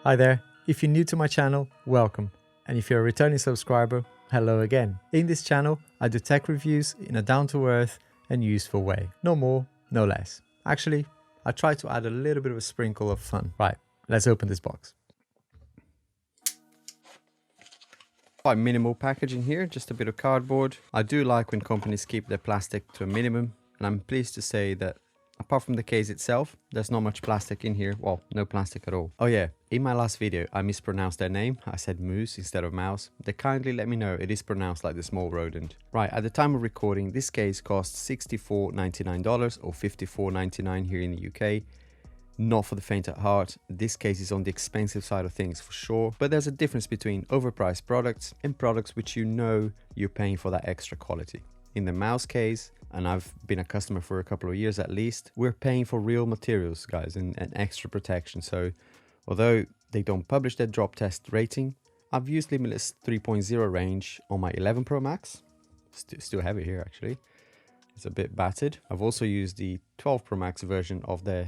Hi there, if you're new to my channel, welcome. And if you're a returning subscriber, hello again. In this channel, I do tech reviews in a down-to-earth and useful way. No more, no less. Actually, I try to add a little bit of a sprinkle of fun. Right, let's open this box. Quite minimal packaging here, just a bit of cardboard. I do like when companies keep their plastic to a minimum, and I'm pleased to say that apart from the case itself, there's not much plastic in here. Well, no plastic at all. Oh yeah, in my last video, I mispronounced their name. I said Mous instead of Mouse. They kindly let me know it is pronounced like the small rodent. Right, at the time of recording, this case costs $64.99 or $54.99 here in the UK. Not for the faint at heart. This case is on the expensive side of things for sure, but there's a difference between overpriced products and products which you know you're paying for that extra quality. In the Mous case, and I've been a customer for a couple of years at least, we're paying for real materials, guys, and extra protection. So although they don't publish their drop test rating, I've used Limitless 3.0 range on my 11 Pro Max. Still have it here actually. It's a bit battered. I've also used the 12 Pro Max version of the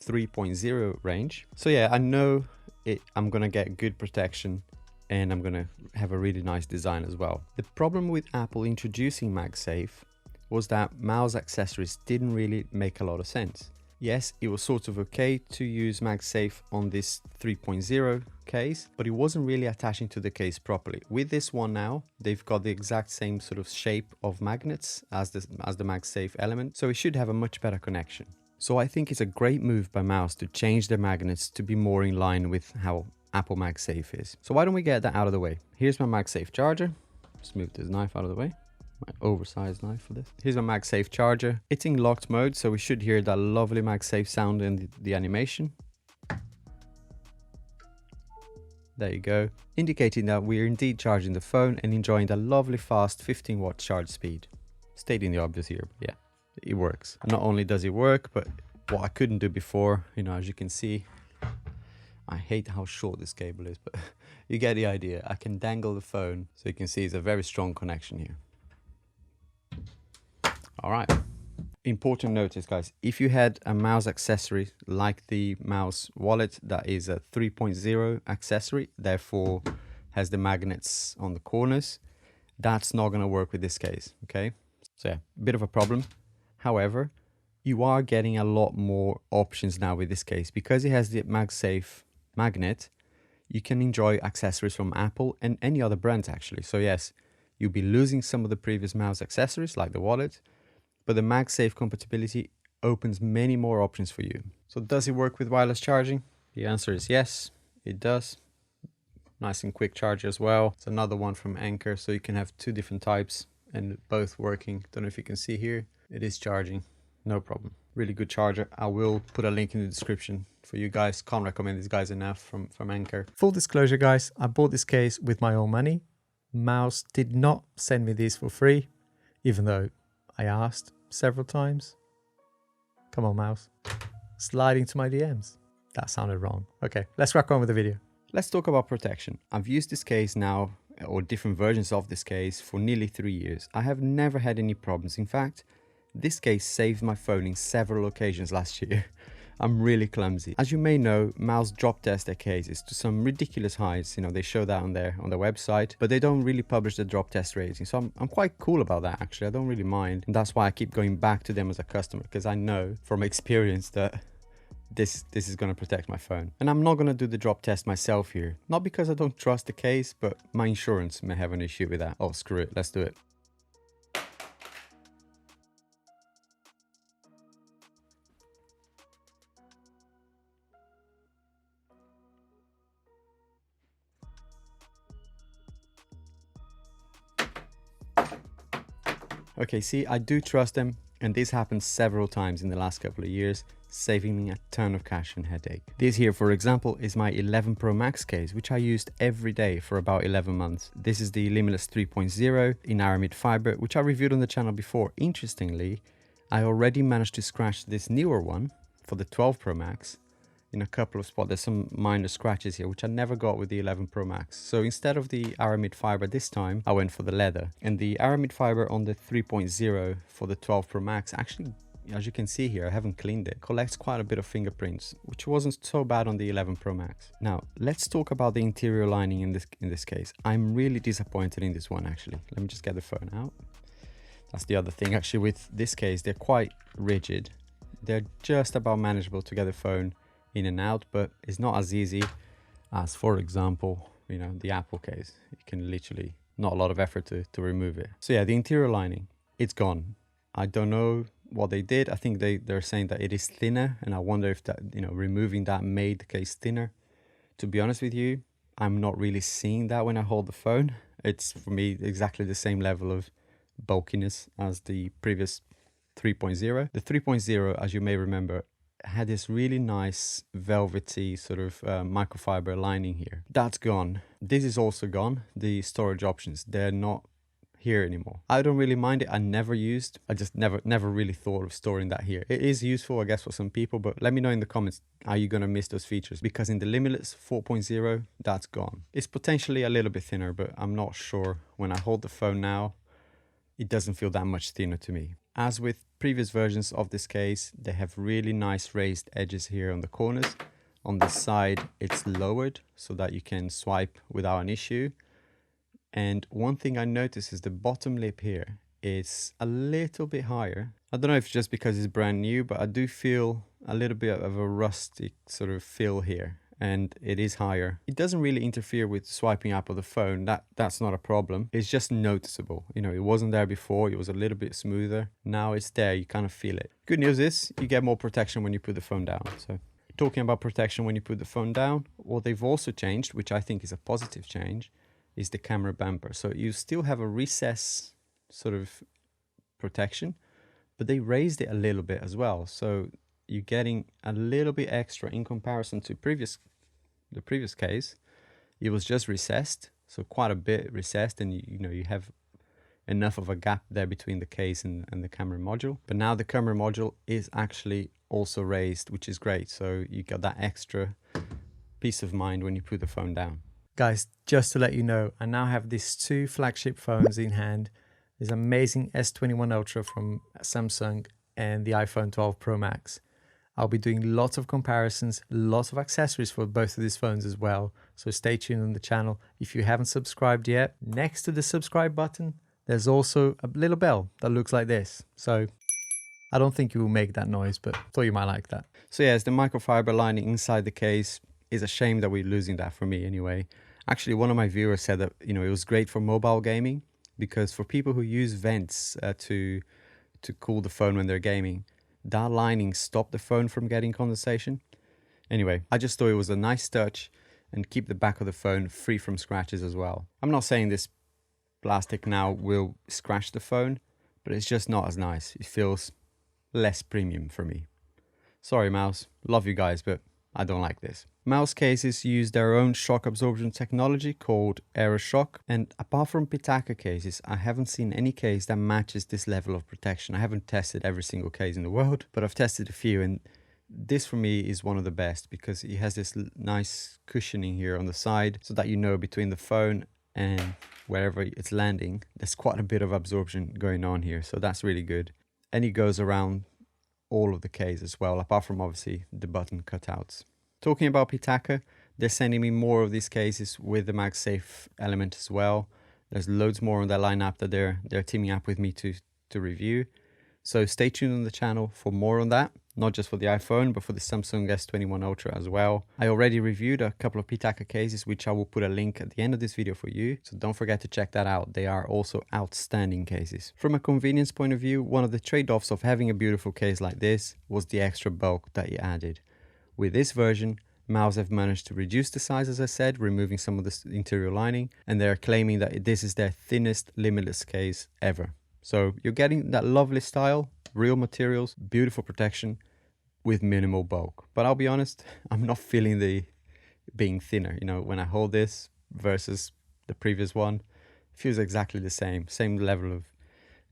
3.0 range. So yeah, I know I'm gonna get good protection and I'm gonna have a really nice design as well. The problem with Apple introducing MagSafe was that Mous Accessories didn't really make a lot of sense. Yes, it was sort of okay to use MagSafe on this 3.0 case, but it wasn't really attaching to the case properly. With this one now, they've got the exact same sort of shape of magnets as the MagSafe element, so it should have a much better connection. So I think it's a great move by Mous to change their magnets to be more in line with how Apple MagSafe is. So why don't we get that out of the way? Here's my MagSafe charger. Just move this knife out of the way. My oversized knife for this. Here's my MagSafe charger. It's in locked mode, so we should hear that lovely MagSafe sound in the animation. There you go, indicating that we're indeed charging the phone and enjoying the lovely fast 15-watt charge speed. Stating the obvious here, but yeah. It works. Not only does it work, but what I couldn't do before, you know, as you can see, I hate how short this cable is, but you get the idea. I can dangle the phone so you can see it's a very strong connection here. All right. Important notice, guys, if you had a Mous accessory like the Mous wallet that is a 3.0 accessory, therefore has the magnets on the corners, that's not going to work with this case, okay? So yeah, bit of a problem. However, you are getting a lot more options now with this case. Because it has the MagSafe magnet, you can enjoy accessories from Apple and any other brands actually. So yes, you'll be losing some of the previous Mous accessories like the wallet, but the MagSafe compatibility opens many more options for you. So does it work with wireless charging? The answer is yes, it does. Nice and quick charge as well. It's another one from Anker, so you can have two different types and both working. Don't know if you can see here. It is charging, no problem. Really good charger. I will put a link in the description for you guys. Can't recommend these guys enough from Anker. Full disclosure, guys, I bought this case with my own money. Mous did not send me these for free, even though I asked several times. Come on, Mous. Slide into my DMs. That sounded wrong. Okay, let's crack on with the video. Let's talk about protection. I've used this case now, or different versions of this case, for nearly 3 years. I have never had any problems. In fact, this case saved my phone in several occasions last year. I'm really clumsy. As you may know, Mous drop test their cases to some ridiculous heights. You know, they show that on their website, but they don't really publish the drop test rating. So I'm quite cool about that actually. I don't really mind. And that's why I keep going back to them as a customer, because I know from experience that this is going to protect my phone. And I'm not going to do the drop test myself here. Not because I don't trust the case, but my insurance may have an issue with that. Oh, screw it. Let's do it. Okay, see, I do trust them, and this happened several times in the last couple of years, saving me a ton of cash and headache. This here, for example, is my 11 Pro Max case, which I used every day for about 11 months. This is the Limitless 3.0 in aramid fiber, which I reviewed on the channel before. Interestingly, I already managed to scratch this newer one for the 12 Pro Max in a couple of spots. There's some minor scratches here, which I never got with the 11 Pro Max. So instead of the aramid fiber this time, I went for the leather. And the aramid fiber on the 3.0 for the 12 Pro Max actually as you can see here, I haven't cleaned it. Collects quite a bit of fingerprints, which wasn't so bad on the 11 Pro Max. Now, let's talk about the interior lining in this case. I'm really disappointed in this one, actually. Let me just get the phone out. That's the other thing, actually, with this case, they're quite rigid. They're just about manageable to get the phone in and out, but it's not as easy as, for example, you know, the Apple case. You can literally, not a lot of effort to remove it. So yeah, the interior lining, it's gone. I don't know what they did. I think they're saying that it is thinner, and I wonder if that, you know, removing that made the case thinner. To be honest with you, I'm not really seeing that when I hold the phone. It's, for me, exactly the same level of bulkiness as the previous 3.0. The 3.0, as you may remember, had this really nice velvety sort of microfiber lining here. That's gone. This is also gone. The storage options, they're not here anymore. I don't really mind it. I just never really thought of storing that here. It is useful, I guess, for some people, but let me know in the comments, are you gonna miss those features? Because in the Limitless 4.0, that's gone. It's potentially a little bit thinner, but I'm not sure. When I hold the phone now, it doesn't feel that much thinner to me. As with previous versions of this case, they have really nice raised edges here on the corners. On the side, it's lowered so that you can swipe without an issue. And one thing I noticed is the bottom lip here is a little bit higher. I don't know if it's just because it's brand new, but I do feel a little bit of a rustic sort of feel here. And it is higher. It doesn't really interfere with swiping up on the phone. That's not a problem. It's just noticeable. You know, it wasn't there before. It was a little bit smoother. Now it's there. You kind of feel it. Good news is you get more protection when you put the phone down. So talking about protection when you put the phone down, what they've also changed, which I think is a positive change, is the camera bumper. So you still have a recess sort of protection, but they raised it a little bit as well. So you're getting a little bit extra in comparison to the previous case. It was just recessed, so quite a bit recessed, and you know, you have enough of a gap there between the case and the camera module. But now the camera module is actually also raised, which is great. So you got that extra peace of mind when you put the phone down. Guys, just to let you know, I now have these two flagship phones in hand. This amazing S21 Ultra from Samsung and the iPhone 12 Pro Max. I'll be doing lots of comparisons, lots of accessories for both of these phones as well. So stay tuned on the channel. If you haven't subscribed yet, next to the subscribe button, there's also a little bell that looks like this. So I don't think you will make that noise, but thought you might like that. So yes, the microfiber lining inside the case is a shame that we're losing that, for me anyway. Actually, one of my viewers said that, you know, it was great for mobile gaming, because for people who use vents to cool the phone when they're gaming, that lining stopped the phone from getting condensation. Anyway, I just thought it was a nice touch and keep the back of the phone free from scratches as well. I'm not saying this plastic now will scratch the phone, but it's just not as nice. It feels less premium for me. Sorry, Mous. Love you guys, but I don't like this. Mous cases use their own shock absorption technology called AiroShock, and apart from Pitaka cases, I haven't seen any case that matches this level of protection. I haven't tested every single case in the world, but I've tested a few, and this for me is one of the best because it has this nice cushioning here on the side so that, you know, between the phone and wherever it's landing, there's quite a bit of absorption going on here, so that's really good. And it goes around all of the case as well, apart from obviously the button cutouts. Talking about Pitaka, they're sending me more of these cases with the MagSafe element as well. There's loads more on their lineup that they're teaming up with me to review. So stay tuned on the channel for more on that, not just for the iPhone, but for the Samsung S21 Ultra as well. I already reviewed a couple of Pitaka cases, which I will put a link at the end of this video for you. So don't forget to check that out. They are also outstanding cases. From a convenience point of view, one of the trade-offs of having a beautiful case like this was the extra bulk that it added. With this version, Mous have managed to reduce the size, as I said, removing some of the interior lining, and they're claiming that this is their thinnest Limitless case ever. So you're getting that lovely style, real materials, beautiful protection with minimal bulk. But I'll be honest, I'm not feeling the being thinner. You know, when I hold this versus the previous one, it feels exactly the same. Same level of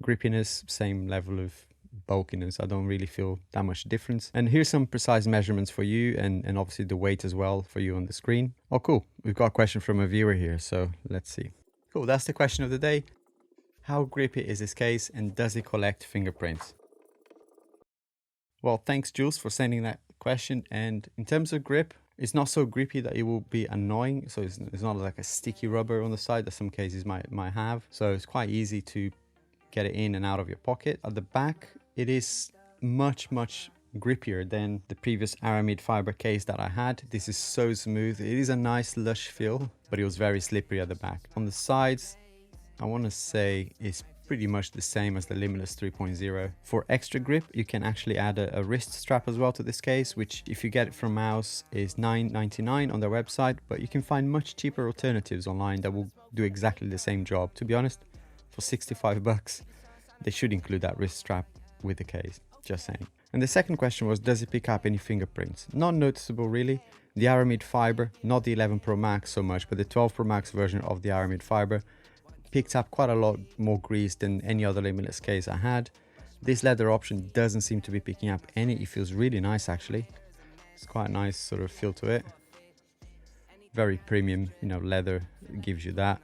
grippiness, same level of bulkiness. I don't really feel that much difference. And here's some precise measurements for you, and obviously the weight as well for you on the screen. Oh, cool. We've got a question from a viewer here, so let's see. Cool, that's the question of the day. How grippy is this case, and does it collect fingerprints? Well, thanks Jules for sending that question. And in terms of grip, it's not so grippy that it will be annoying. So it's not like a sticky rubber on the side that some cases might have. So it's quite easy to get it in and out of your pocket. At the back, it is much grippier than the previous aramid fiber case that I had. This is so smooth. It is a nice lush feel, but it was very slippery at the back. On the sides, I want to say it's pretty much the same as the Limitless 3.0. For extra grip, you can actually add a wrist strap as well to this case, which if you get it from Mous is $9.99 on their website, but you can find much cheaper alternatives online that will do exactly the same job. To be honest, for 65 bucks, they should include that wrist strap with the case, just saying. And the second question was, does it pick up any fingerprints? Not noticeable really. The aramid fiber, not the 11 Pro Max so much, but the 12 Pro Max version of the aramid fiber picked up quite a lot more grease than any other Limitless case I had. This leather option doesn't seem to be picking up any. It feels really nice actually. It's quite a nice sort of feel to it. Very premium, you know, leather gives you that.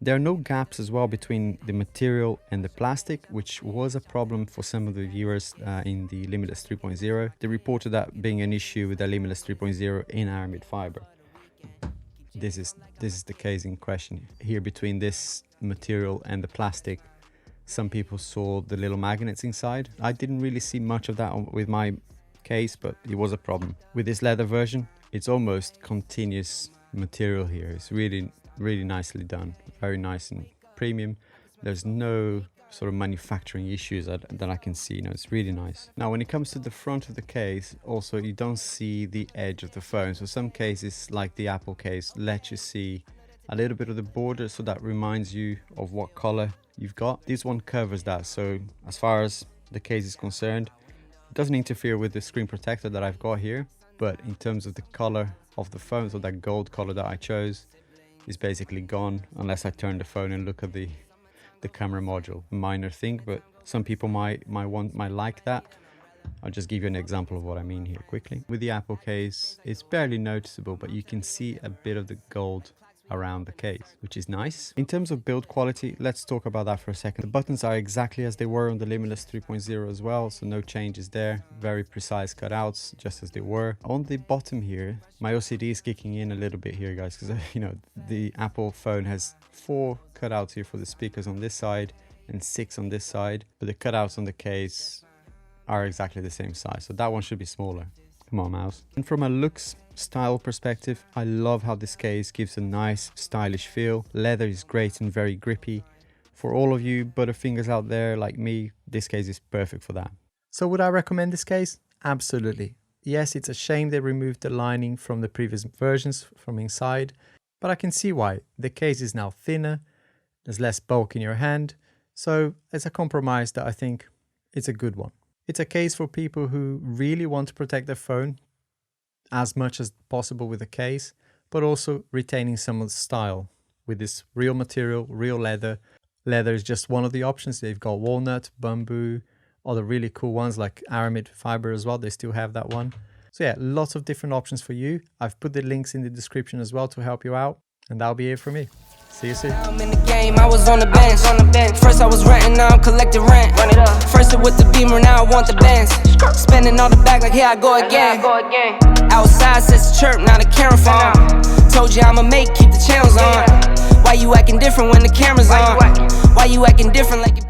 There are no gaps as well between the material and the plastic, which was a problem for some of the viewers in the Limitless 3.0. They reported that being an issue with the Limitless 3.0 in aramid fiber. This is the case in question. Here between this material and the plastic, some people saw the little magnets inside. I didn't really see much of that with my case, but it was a problem. With this leather version, it's almost continuous material here. It's really nicely done, very nice and premium. There's no sort of manufacturing issues that I can see. You know, it's really nice. Now when it comes to the front of the case, also you don't see the edge of the phone. So some cases like the Apple case let you see a little bit of the border, so that reminds you of what color you've got. This one covers that, so as far as the case is concerned, it doesn't interfere with the screen protector that I've got here, but in terms of the color of the phone, so that gold color that I chose is basically gone unless I turn the phone and look at the camera module. Minor thing, but some people might like that. I'll just give you an example of what I mean here quickly. With the Apple case, it's barely noticeable, but you can see a bit of the gold around the case, which is nice. In terms of build quality, let's talk about that for a second. The buttons are exactly as they were on the Limitless 3.0 as well, so no changes there. Very precise cutouts, just as they were. On the bottom here, my OCD is kicking in a little bit here, guys, because you know, the Apple phone has 4 cutouts here for the speakers on this side and 6 on this side, but the cutouts on the case are exactly the same size, so that one should be smaller. Come on, Mous. And from a looks style perspective, I love how this case gives a nice stylish feel. Leather is great and very grippy. For all of you butterfingers out there like me, this case is perfect for that. So would I recommend this case? Absolutely. Yes, it's a shame they removed the lining from the previous versions from inside, but I can see why. The case is now thinner, there's less bulk in your hand, so it's a compromise that I think it's a good one. It's a case for people who really want to protect their phone as much as possible with the case, but also retaining some of the style with this real material, real leather. Leather is just one of the options. They've got walnut, bamboo, other really cool ones like aramid fiber as well. They still have that one. So yeah, lots of different options for you. I've put the links in the description as well to help you out. And that'll be it for me. See you soon. I'm in the game, I was on the bench. First I was renting, now I'm collecting rent. Run it up. First it with the Beamer, now I want the Benz. Spending all the bag like here I go again. Outside says the chirp, now the camera phone. Told you I'ma keep the channels on. Why you acting different when the camera's on? Why you acting different like